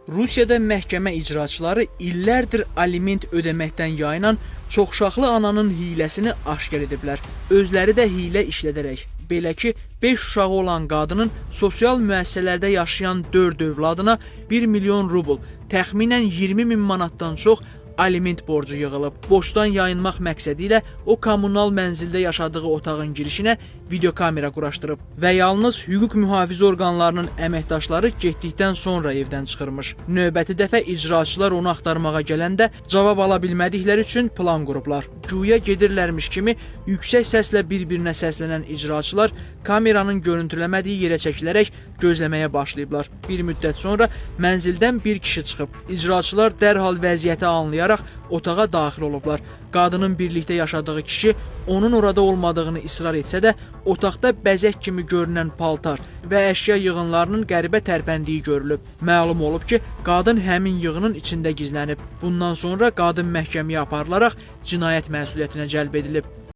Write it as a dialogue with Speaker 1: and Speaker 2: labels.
Speaker 1: Rusiyada məhkəmə icraçıları illərdir aliment ödəməkdən yayınan çoxuşaqlı ananın hiləsini aşkar ediblər. Özləri də hilə işlədərək. Belə ki, 5 uşağı olan qadının sosial müəssisələrdə yaşayan 4 övladına 1 milyon rubl, təxminən 20 min manatdan çox aliment borcu yığılıb. Borcdan yayınmaq məqsədi ilə o kommunal mənzildə yaşadığı otağın girişinə videokamera quraşdırıb və yalnız hüquq mühafizə orqanlarının əməkdaşları getdikdən sonra evdən çıxırmış. Növbəti dəfə icraçılar onu axtarmağa gələndə cavab ala bilmədikləri üçün plan qurublar. Güya gedirlərmiş kimi yüksək səslə bir-birinə səslənən icraçılar kameranın görüntüləmədiyi yerə çəkilərək gözləməyə başlayıblar. Bir müddət sonra mənzildən bir kişi çıxıb. İcraçılar dərhal vəziyyəti anlayaraq otağa daxil olublar. Qadının birlikdə yaşadığı kişi onun orada olmadığını israr etsə də, otaqda bəzək kimi görünən paltar və əşya yığınlarının qəribə tərpəndiyi görülüb. Məlum olub ki, qadın həmin yığının içində gizlənib. Bundan sonra qadın məhkəməyə aparılaraq cinayət məsuliyyətinə cəlb edilib.